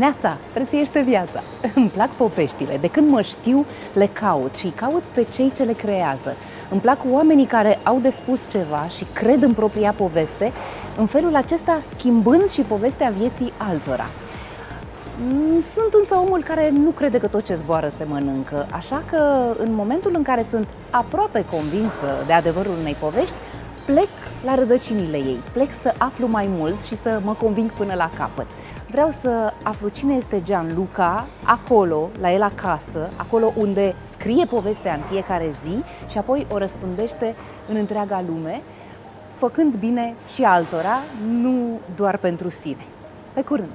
Neața, prețuiește viața. Îmi plac poveștile. De când mă știu, le caut și caut pe cei ce le creează. Îmi plac oamenii care au de spus ceva și cred în propria poveste, în felul acesta schimbând și povestea vieții altora. Sunt însă omul care nu crede că tot ce zboară se mănâncă, așa că în momentul în care sunt aproape convinsă de adevărul unei povești, plec la rădăcinile ei, plec să aflu mai mult și să mă conving până la capăt. Vreau să aflu cine este Gianluca acolo, la el acasă, acolo unde scrie povestea în fiecare zi și apoi o răspândește în întreaga lume, făcând bine și altora, nu doar pentru sine. Pe curând!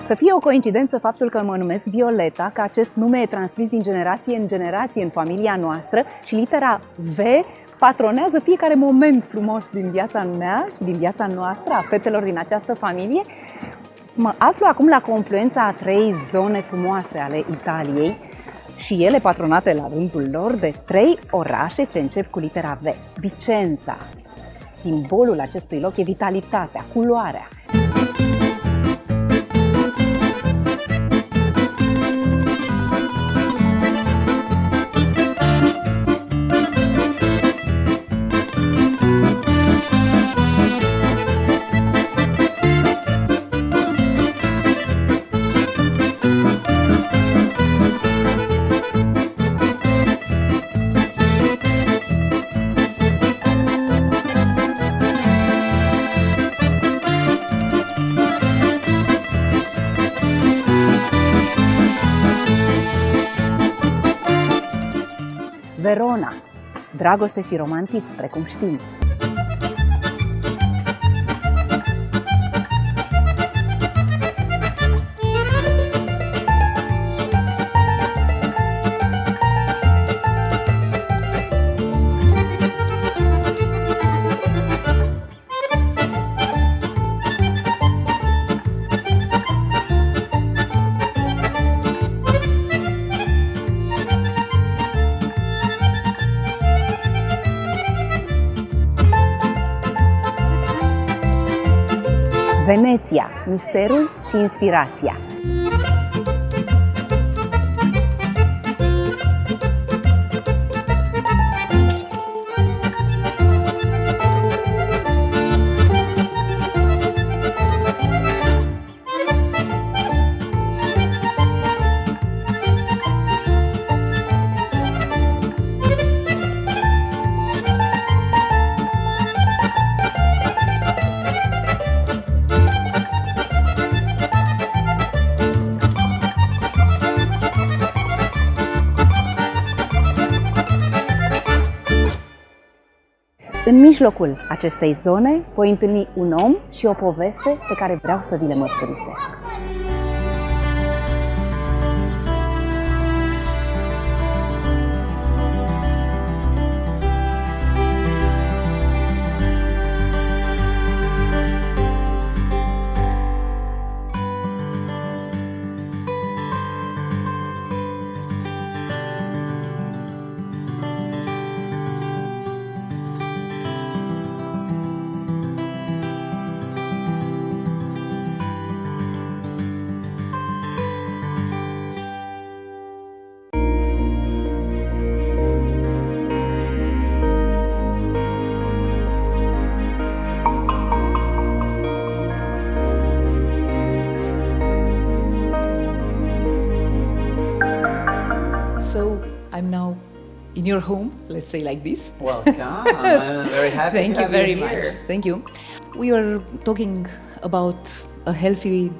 Să fie o coincidență faptul că mă numesc Violeta, că acest nume e transmis din generație în generație în familia noastră și litera V patronează fiecare moment frumos din viața mea și din viața noastră, a fetelor din această familie. Mă aflu acum la confluența a 3 zone frumoase ale Italiei și ele patronate la rândul lor de 3 orașe ce încep cu litera V. Vicenza, simbolul acestui loc e vitalitatea, culoarea. Verona, dragoste și romantism, precum știm. Veneția, misterul și inspirația. În mijlocul acestei zone voi întâlni un om și o poveste pe care vreau să vi le mărturisesc. I'm now in your home, let's say like this. Welcome. I'm very happy Thank to you have very you here. much. Thank you. We were talking about a healthy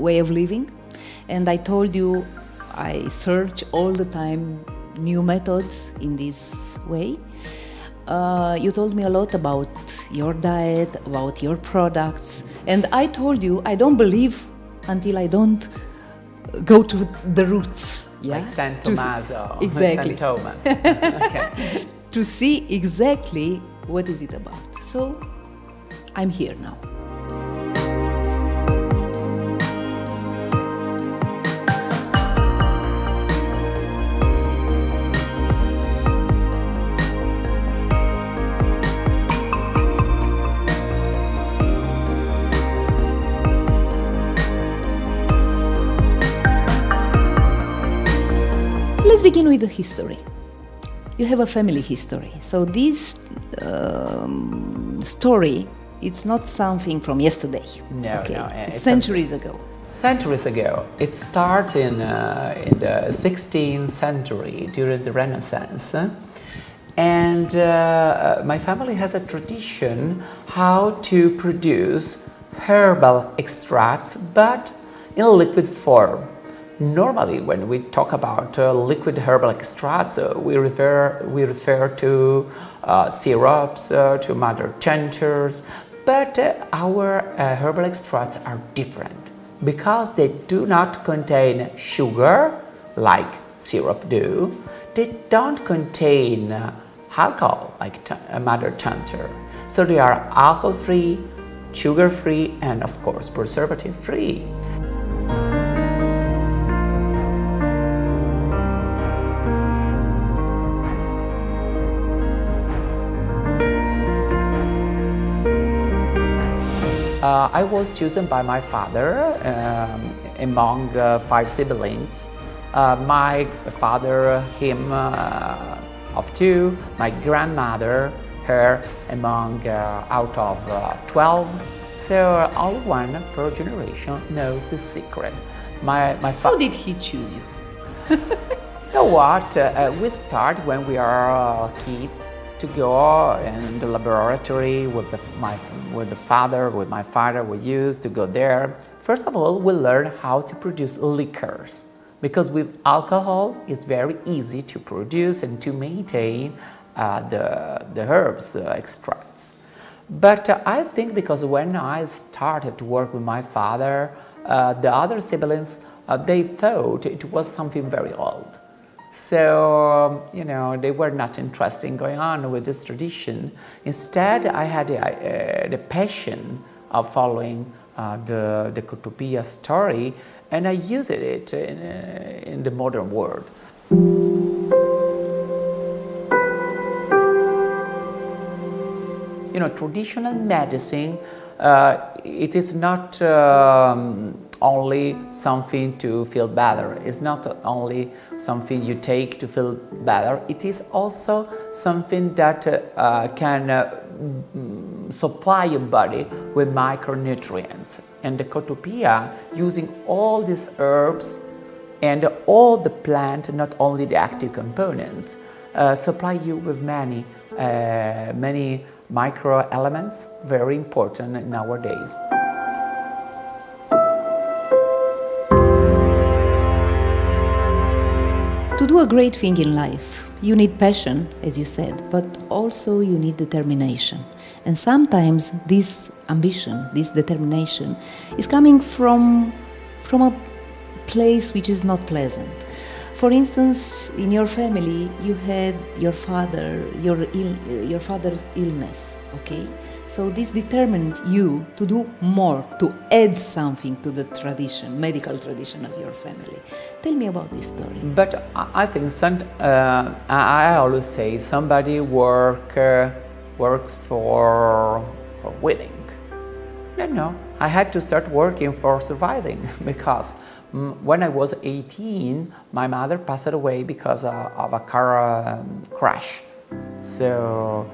way of living, and I told you I search all the time new methods in this way. You told me a lot about your diet, about your products, and I told you I don't believe until I don't go to the roots. Yeah? Like San Tommaso. Exactly. San Thomas. Okay. To see exactly what is it about? So I'm here now. Let's begin with the history. You have a family history. So this story, it's not something from yesterday. No, okay? no. It's centuries ago. Centuries ago. It starts in the 16th century during the Renaissance. And my family has a tradition how to produce herbal extracts, but in liquid form. Normally, when we talk about liquid herbal extracts, we refer to syrups, to mother tinctures, but our herbal extracts are different because they do not contain sugar like syrup do. They don't contain alcohol like mother tincture. So they are alcohol-free, sugar-free, and of course preservative-free. I was chosen by my father among 5 siblings. My father, him of 2, my grandmother, her among out of 12. So only one per generation knows the secret. How did he choose you? You know what? We start when we are kids to go in the laboratory with my father. We used to go there. First of all, we learn how to produce liquors, because with alcohol it's very easy to produce and to maintain the herbs extracts. But I think because when I started to work with my father, the other siblings, they thought it was something very old. So, they were not interested in going on with this tradition. Instead, I had the passion of following the Cotopia story, and I used it in the modern world. Traditional medicine, it is not only something to feel better. It's not only something you take to feel better. It is also something that can supply your body with micronutrients. And the Cotopia, using all these herbs and all the plant, not only the active components, supply you with many micro elements, very important nowadays. To do a great thing in life, you need passion, as you said, but also you need determination. And sometimes this ambition, this determination, is coming from a place which is not pleasant. For instance, in your family, you had your father's illness, okay? So this determined you to do more, to add something to the tradition, medical tradition of your family. Tell me about this story. But I think I always say somebody works for winning. No, I had to start working for surviving because when I was 18, my mother passed away because of a car crash. So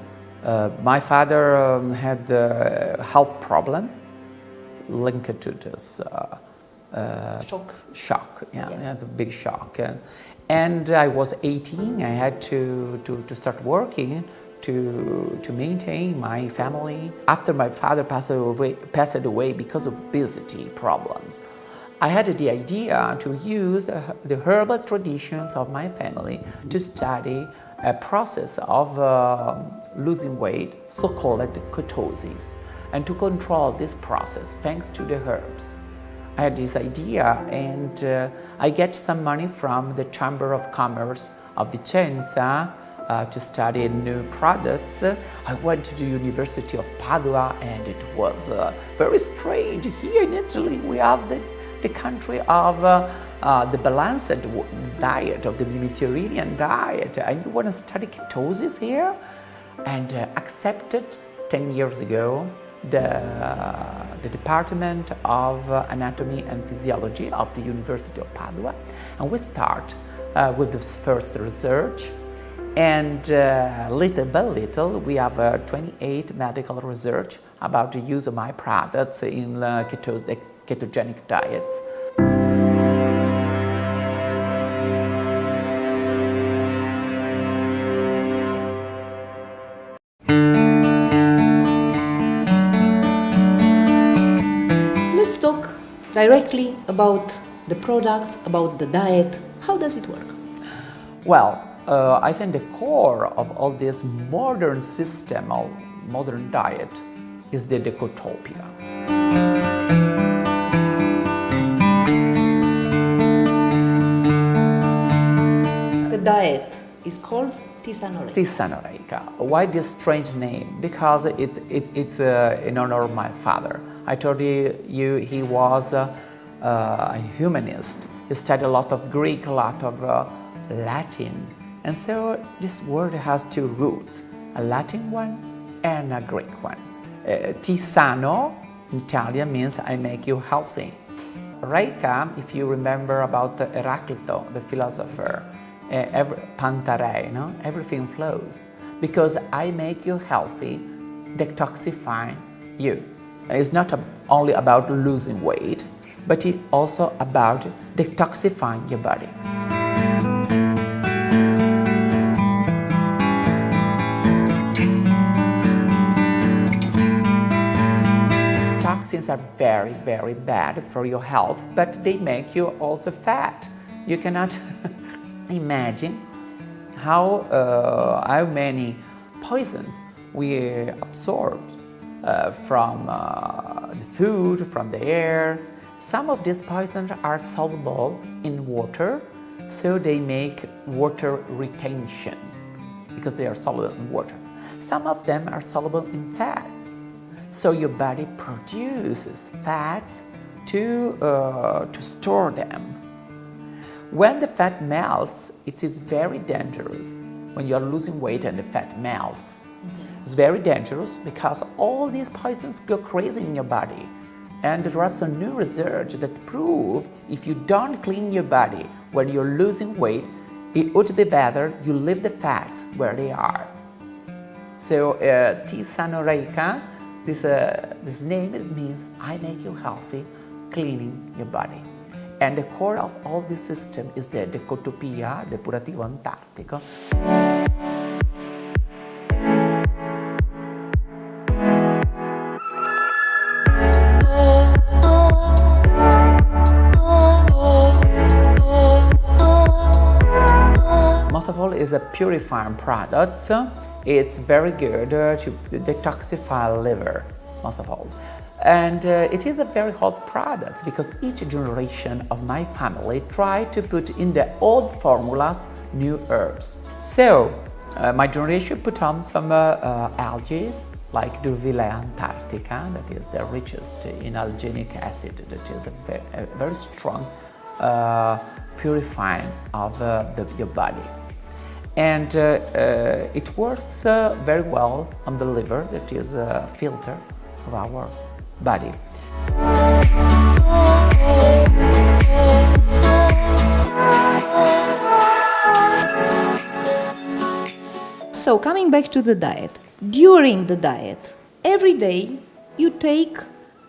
my father had a health problem linked to this shock. Yeah, a big shock. And I was 18. I had to start working to maintain my family. After my father passed away because of obesity problems, I had the idea to use the herbal traditions of my family to study a process of losing weight, so-called ketosis, and to control this process thanks to the herbs. I had this idea, and I get some money from the Chamber of Commerce of Vicenza to study new products, I went to the University of Padua, and it was very strange. Here in Italy, we have the country of the balanced diet, of the Mediterranean diet, and you want to study ketosis here? And accepted 10 years ago the Department of Anatomy and Physiology of the University of Padua, and we start with this first research, and little by little we have 28 medical research about the use of my products in ketogenic diets. Let's talk directly about the products, about the diet. How does it work? Well, I think the core of all this modern system of modern diet is the decotopia. The diet is called tisanoreia. Tisanoreia. Why this strange name? Because it's in honor of my father. I told you he was a humanist. He studied a lot of Greek, a lot of Latin. And so this word has two roots, a Latin one and a Greek one. Tisano in Italian means I make you healthy. Reica, if you remember about Heraclito, the philosopher, Pantarei, no? Everything flows. Because I make you healthy, detoxifying you. It's not only about losing weight, but it's also about detoxifying your body. Toxins are very, very bad for your health, but they make you also fat. You cannot imagine how many poisons we absorb from the food, from the air. Some of these poisons are soluble in water, so they make water retention because they are soluble in water. Some of them are soluble in fats, so your body produces fats to store them. When the fat melts, it is very dangerous. When you are losing weight and the fat melts, it's very dangerous because all these poisons go crazy in your body. And there are some new research that prove if you don't clean your body when you're losing weight, it would be better you leave the fats where they are. So tisanoreia, this name, it means I make you healthy, cleaning your body. And the core of all this system is the decotopia, depurativo antartico. Most of all, is a purifying product. It's very good to detoxify liver, most of all. And it is a very hot product because each generation of my family tried to put in the old formulas new herbs. So my generation put on some algae like Durvilla antarctica, that is the richest in alginic acid, that is a very strong purifying of your body. And it works very well on the liver, that is a filter of our body. So coming back to the diet, during the diet, every day you take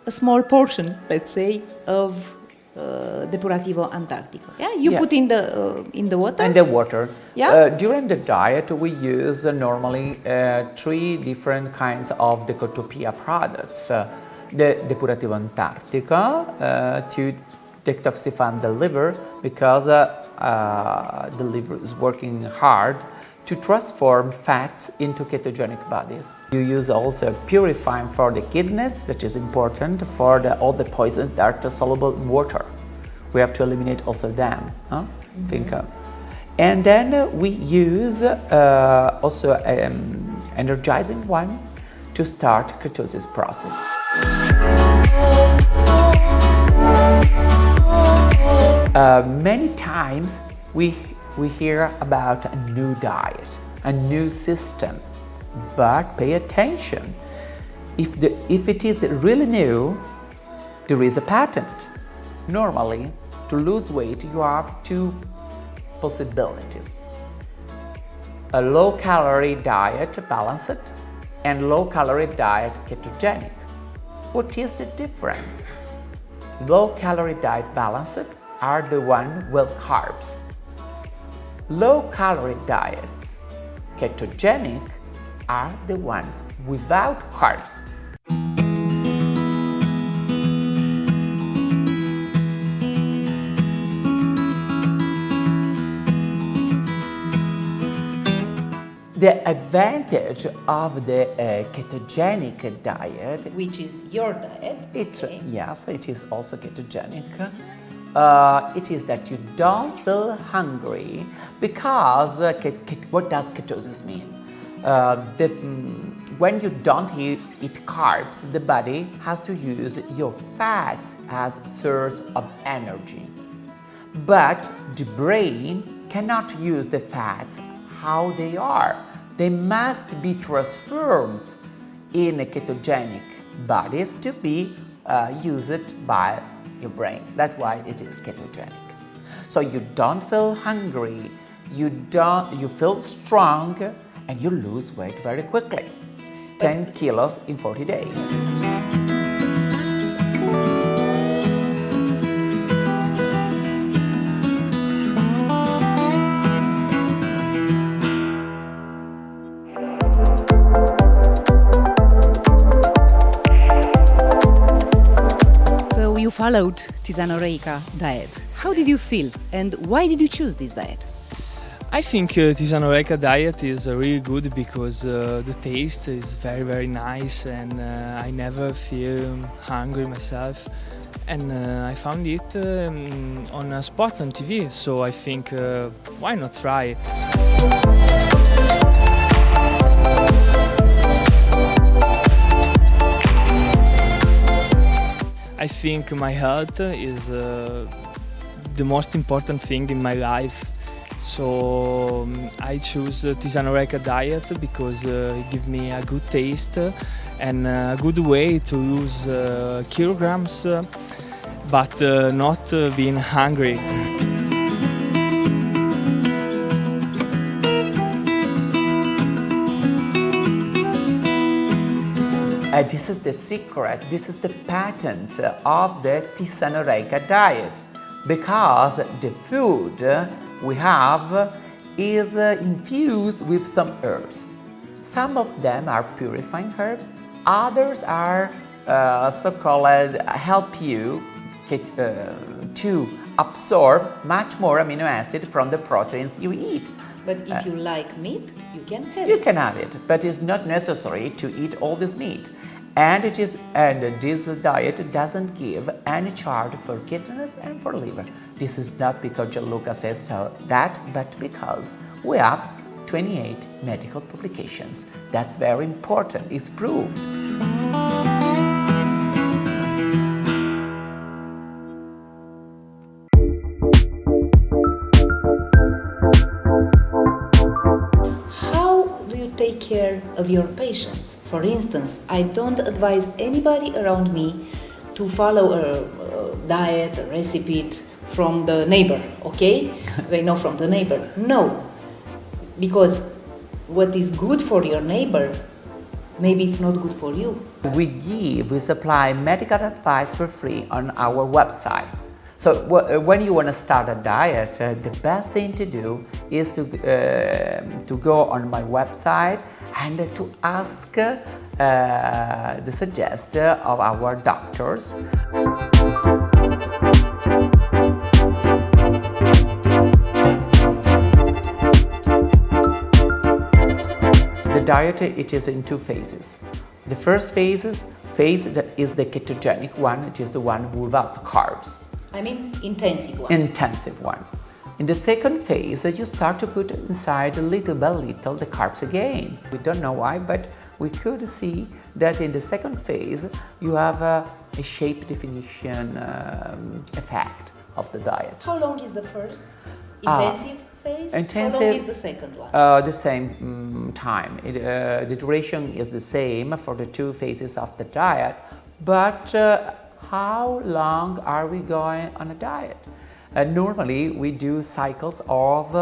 a small portion, let's say, of depurativo antartico. Yeah, you put in the water. And the water. Yeah. During the diet, we use normally 3 different kinds of decotopia products. The depurativo antartico to detoxify the liver because the liver is working hard to transform fats into ketogenic bodies. You use also purifying for the kidneys, that is important for all the poisons that are soluble in water. We have to eliminate also them. Think of. And then we use also energizing one to start ketosis process. Many times we hear about a new diet, a new system, but pay attention. If it is really new, there is a patent. Normally, to lose weight, you have two possibilities. A low-calorie diet, balanced, and low-calorie diet, ketogenic. What is the difference? Low-calorie diet, balanced, are the one with carbs. Low-calorie diets, ketogenic, are the ones without carbs. The advantage of the ketogenic diet, Which is your diet. yes, it is also ketogenic. It is that you don't feel hungry because what does ketosis mean? When you don't eat carbs, the body has to use your fats as source of energy. But the brain cannot use the fats how they are. They must be transformed in ketogenic bodies to be used by your brain. That's why it is ketogenic. So you don't feel hungry, you feel strong, and you lose weight very quickly. 10 kilos in 40 days. So you followed Tisanoreica diet. How did you feel and why did you choose this diet? I think Tisanoreica diet is really good because the taste is very, very nice and I never feel hungry myself. And I found it on a spot on TV, so I think why not try? I think my health is the most important thing in my life. So I choose Tisanoreica diet because it gives me a good taste and a good way to lose kilograms, but not being hungry. This is the secret, this is the patent of the Tisanoreica diet, because the food we have is infused with some herbs. Some of them are purifying herbs, others are so-called help you to absorb much more amino acid from the proteins you eat. But if you like meat, you can have You it. can have it, but it's not necessary to eat all this meat. And this diet doesn't give any charge for kidneys and for liver. This is not because Gianluca says so that, but because we have 28 medical publications. That's very important, it's proved. Take care of your patients. For instance, I don't advise anybody around me to follow a diet, a recipe from the neighbor, okay? They know from the neighbor. No, because what is good for your neighbor, maybe it's not good for you. We supply medical advice for free on our website. So when you want to start a diet, the best thing to do is to go on my website and to ask the suggestion of our doctors. The diet, it is in two phases. The first phase is the ketogenic one, it is the one without carbs. I mean intensive one. Intensive one. In the second phase, you start to put inside little by little the carbs again. We don't know why, but we could see that in the second phase you have a shape definition effect of the diet. How long is the first intensive phase? Intensive, How long is the second one? The same time. The duration is the same for the two phases of the diet, but how long are we going on a diet? Normally we do cycles of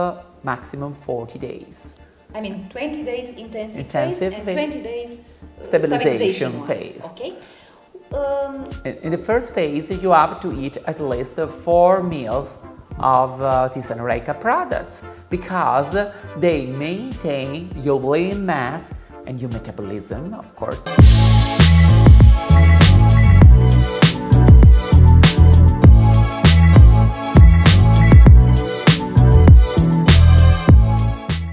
maximum 40 days. I mean 20 days intensive phase Intensive and phase. 20 days Stabilization one. phase. Okay. In the first phase, you have to eat at least 4 meals of Tisanoreca products because they maintain your lean mass and your metabolism, of course.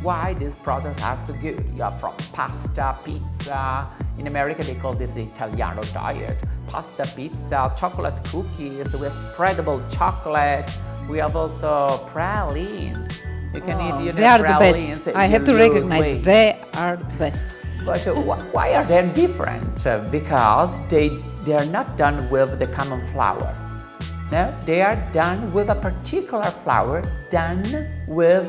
Why these products are so good? You have from pasta, pizza. In America, they call this the Italiano diet. Pasta, pizza, chocolate cookies. We have spreadable chocolate. We have also pralines. You can eat They are the pralines. best. I have to recognize they are the best. But why are they different? Because they are not done with the common flour. No, they are done with a particular flour done with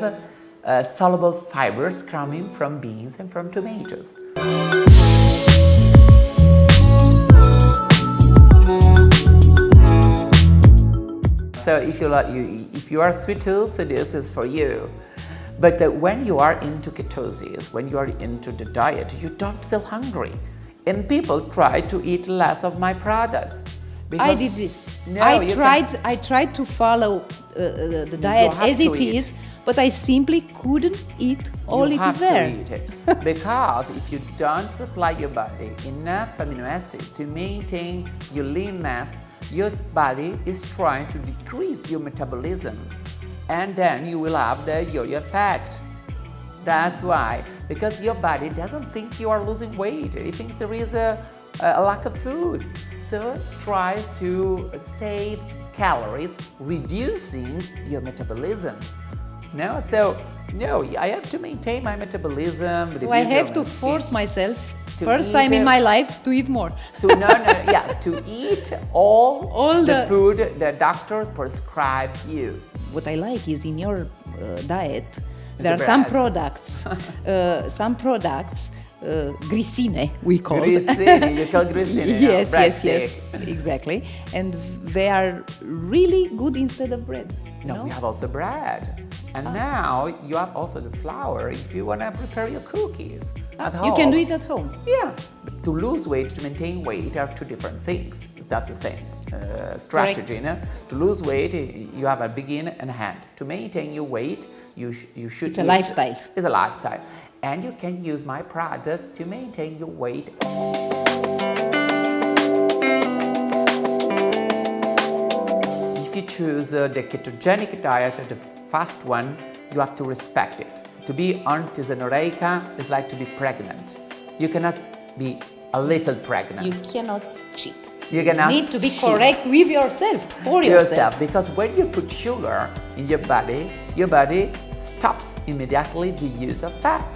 soluble fibers coming from beans and from tomatoes. So if you are sweet tooth, this is for you. But when you are into ketosis, when you are into the diet, you don't feel hungry. And people try to eat less of my products. I did this. No, I tried to follow the diet have as to it eat. is, but I simply couldn't eat all You it is have there. to eat it. Because if you don't supply your body enough amino acids to maintain your lean mass, your body is trying to decrease your metabolism. And then you will have the yo-yo effect. That's why. Because your body doesn't think you are losing weight. It thinks there is a lack of food. So it tries to save calories, reducing your metabolism. No, so no, I have to maintain my metabolism. So I have to force myself, To first eat time in it. my life, to eat more. To eat all the the- food the doctor prescribe you. What I like is in your diet, the there are some bread. products, glycine we call Grissini, you call grissini. yes, bread yes, yes, stick. exactly. And they are really good instead of bread. No, we have also bread. And now you have also the flour if you want to prepare your cookies at home. You can do it at home. Yeah. But to lose weight, to maintain weight are two different things. It's not the same strategy. No? To lose weight, you have a begin and a end. To maintain your weight, you should It's a eat- lifestyle. It's a lifestyle. And you can use my products to maintain your weight. If you choose the ketogenic diet, the fast one, you have to respect it. To be on Tisanoreca is like to be pregnant. You cannot be a little pregnant. You cannot cheat. You cannot need to be cheat. correct with yourself, for yourself. Because when you put sugar in your body stops immediately the use of fat.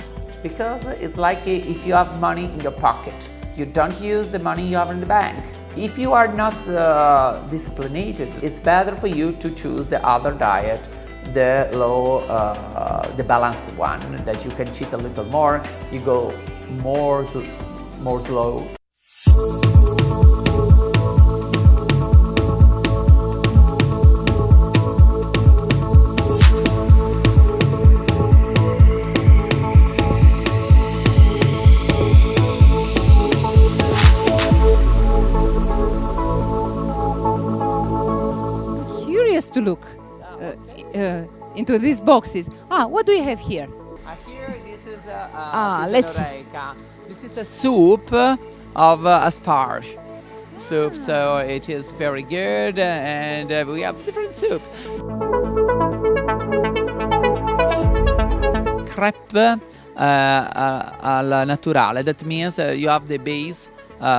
Because it's like if you have money in your pocket, you don't use the money you have in the bank. If you are not disciplined, it's better for you to choose the other diet, the low, the balanced one, that you can cheat a little more, you go more slow. To look into these boxes. What do you have here? Here, this is let's- This is a soup of asparage soup, so it is very good, and we have different soup. Crepe al naturale. That means you have the base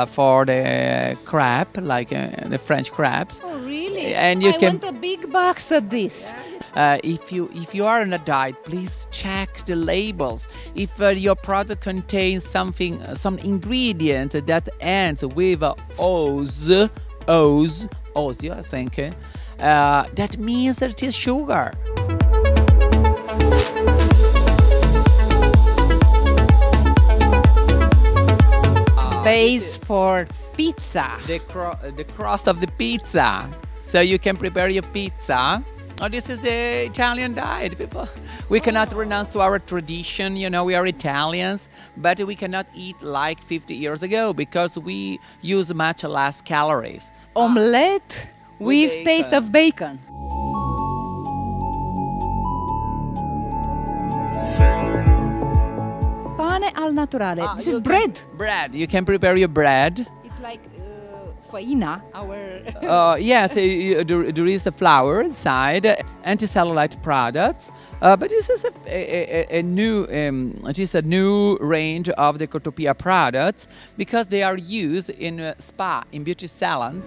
for the crab, like the French crabs. Oh, really? And you I can- want a big box of this. If you are on a diet, please check the labels. If your product contains some ingredient that ends with O's, I think, that means that it is sugar. Base for pizza. The crust of the pizza, so you can prepare your pizza. Oh, this is the Italian diet, people. We cannot renounce to our tradition, we are Italians, but we cannot eat like 50 years ago because we use much less calories. Omelette with bacon. taste of bacon. Pane al naturale. This is bread. Bread, you can prepare your bread. It's like faina, our... Yes, there is a flour inside, anti-cellulite products. But this is a new range of the Cotopia products because they are used in spa, in beauty salons.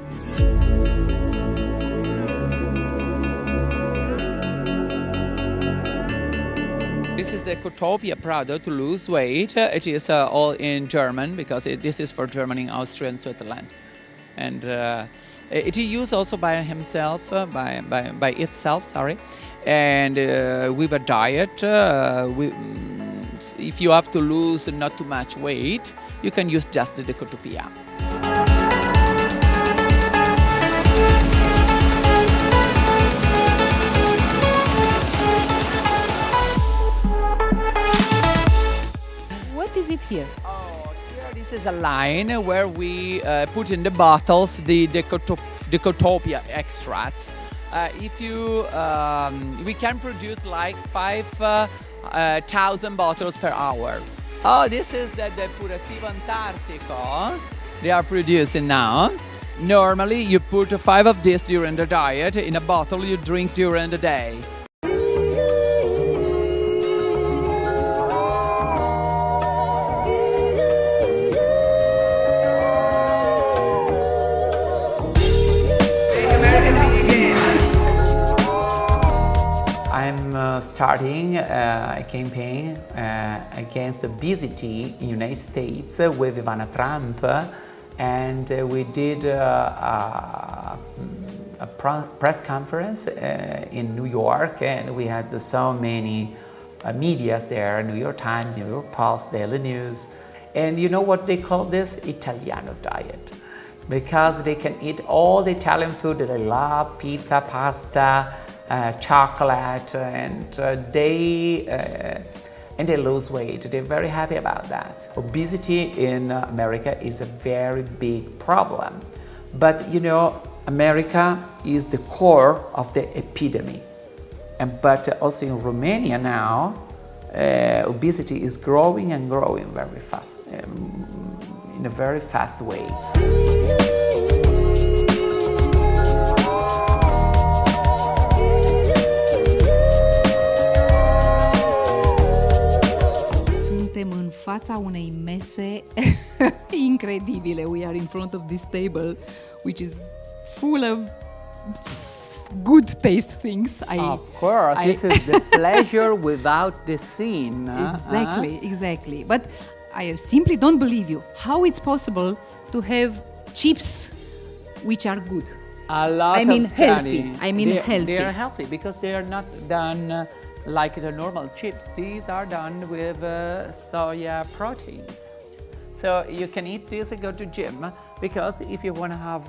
This is the Cotopia product to lose weight. It is all in German because this is for Germany, Austria, and Switzerland. And it is used also by himself, by itself, sorry. And with a diet, if you have to lose not too much weight, you can use just the Cotopia. What is it here? Here this is a line where we put in the bottles the Cotopia extracts. We can produce like 5,000 bottles per hour. Oh, this is the Depurativo Antartico they are producing now. Normally, you put 5 of this during the diet in a bottle you drink during the day. I'm starting a campaign against obesity in the United States with Ivana Trump, and we did a press conference in New York, and we had so many medias there, New York Times, New York Post, Daily News. And you know what they call this? Italiano diet. Because they can eat all the Italian food that they love, pizza, pasta, chocolate, and they lose weight. They're very happy about that. Obesity in America is a very big problem. But America is the core of the epidemic. But also in Romania now, obesity is growing and growing very fast, in a very fast way. Suntem în fața unei mese incredibile. We are in front of this table, which is full of good taste things. Of course, this is the pleasure without the sin. Exactly. But I simply don't believe you. How it's possible to have chips which are good? Healthy. Healthy. They are healthy because they are not done like the normal chips. These are done with soya proteins. So you can eat this and go to gym, because if you want to have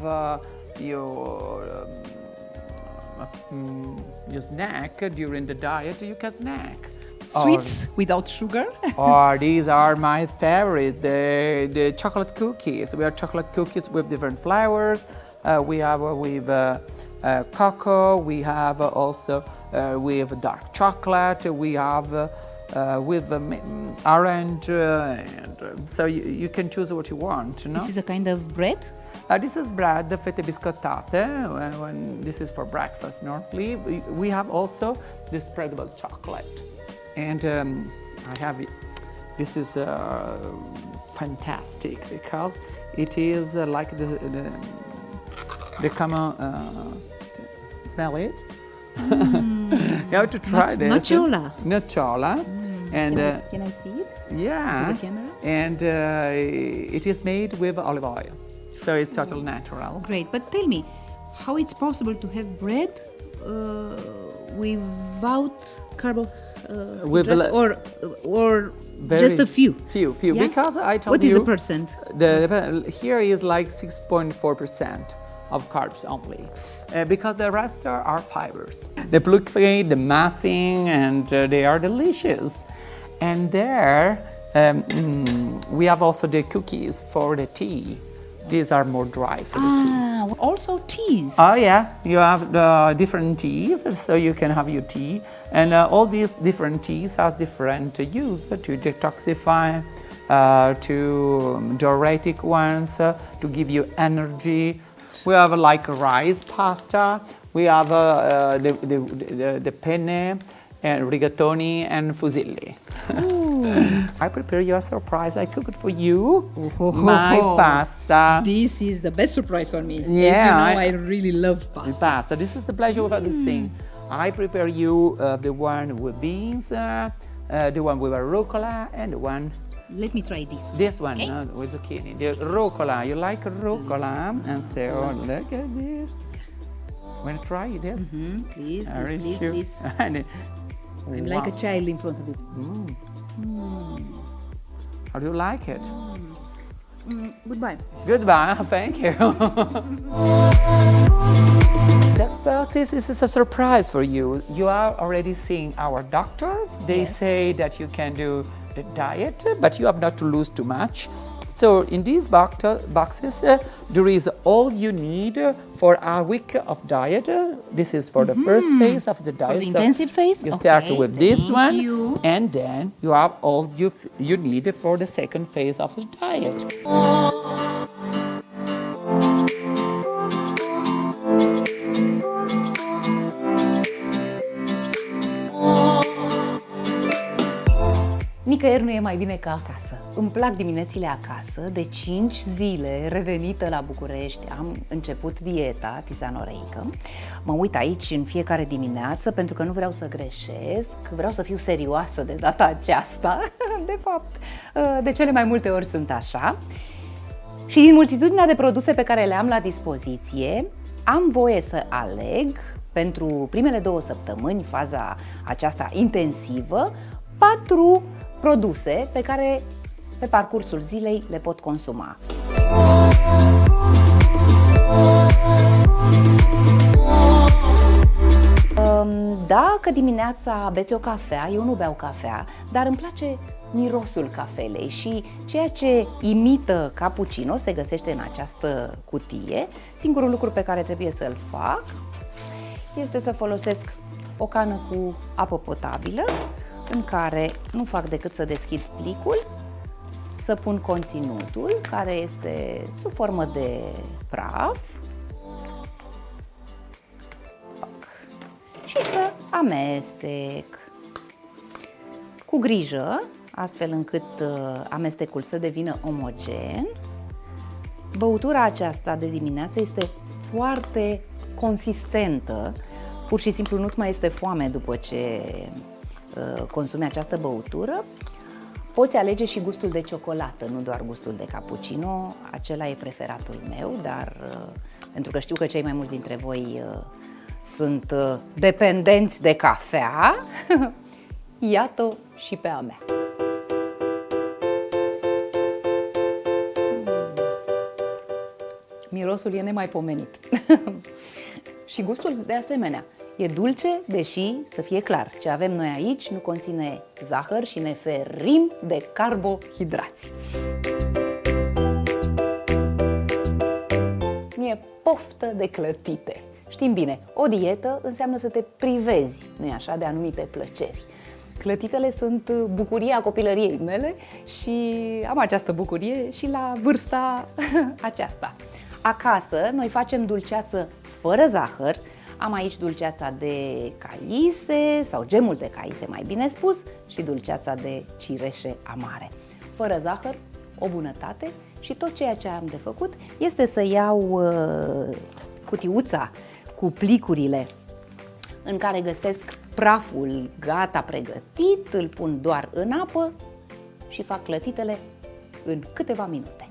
your snack during the diet, you can snack. Sweets without sugar. Or these are my favorite, the chocolate cookies. We have chocolate cookies with different flavors. We have with cocoa. We have also with dark chocolate. We have with orange. So you can choose what you want. This is a kind of bread? This is bread, the fette biscottate. When this is for breakfast normally. We have also the spreadable chocolate. And I have it. This is fantastic because it is like the common. Smell it? You have to try this. Nocciola. Nocciola. And Can I see it? yeah, To the camera? and it is made with olive oil, so it's totally natural. Great, but tell me, how it's possible to have bread without carbohydrates, or just a few? Few, Yeah? because I told What you is the percent? here is like 6.4% of carbs only, because the rest are fibers. The glucose, the muffin, and they are delicious. And there we have also the cookies for the tea. These are more dry for the tea. Also teas. Oh yeah, you have the different teas, so you can have your tea, and all these different teas have different use to detoxify, to diuretic ones, to give you energy. We have like rice pasta. We have the penne, and rigatoni, and fusilli. I prepare you a surprise. I cook it for you. My pasta. This is the best surprise for me. Yeah, As you know, I really love pasta. Pasta. This is the pleasure of this thing. I prepare you the one with beans, the one with rucola, and the one. Let me try this one. This one Okay. with zucchini. The rucola. You like rucola? And so look at this. Want to try this? Please, Very please, sure. please. And I'm like a child in front of it. How do you like it? Goodbye. Goodbye, thank you. That's about this. This is a surprise for you. You are already seeing our doctors. They Yes. say that you can do the diet, but you have not to lose too much. So in these boxes, there is all you need for a week of diet. This is for the first phase of the diet. For the So intensive phase? you start Okay, with this thank one, you. and then you have all you need for the second phase of the diet. Nicăieri nu e mai bine ca acasă. Îmi plac diminețile acasă. De 5 zile, revenită la București, am început dieta tizanoreică. Mă uit aici în fiecare dimineață pentru că nu vreau să greșesc, vreau să fiu serioasă de data aceasta. De fapt, de cele mai multe ori sunt așa. Și din multitudinea de produse pe care le am la dispoziție, am voie să aleg pentru primele 2 săptămâni, faza aceasta intensivă, 4 produse pe care pe parcursul zilei le pot consuma. Dacă dimineața beți o cafea, eu nu beau cafea, dar îmi place mirosul cafelei și ceea ce imită cappuccino se găsește în această cutie. Singurul lucru pe care trebuie să-l fac este să folosesc o cană cu apă potabilă, în care nu fac decât să deschid plicul, să pun conținutul, care este sub formă de praf, și să amestec cu grijă, astfel încât amestecul să devină omogen. Băutura aceasta de dimineață este foarte consistentă, pur și simplu nu-ți mai este foame după ce consumi această băutură. Poți alege și gustul de ciocolată, nu doar gustul de cappuccino, acela e preferatul meu, dar pentru că știu că cei mai mulți dintre voi sunt dependenți de cafea, iată și pe a mea. Mirosul e nemaipomenit. Și gustul de asemenea. E dulce, deși, să fie clar, ce avem noi aici nu conține zahăr și ne ferim de carbohidrați. Mi-e poftă de clătite. Știm bine, o dietă înseamnă să te privezi, nu-i așa, de anumite plăceri. Clătitele sunt bucuria copilăriei mele și am această bucurie și la vârsta aceasta. Acasă noi facem dulceață fără zahăr. Am aici dulceața de caise sau gemul de caise, mai bine spus, și dulceața de cireșe amare. Fără zahăr, o bunătate, și tot ceea ce am de făcut este să iau cutiuța cu plicurile în care găsesc praful gata pregătit, îl pun doar în apă și fac clătitele în câteva minute.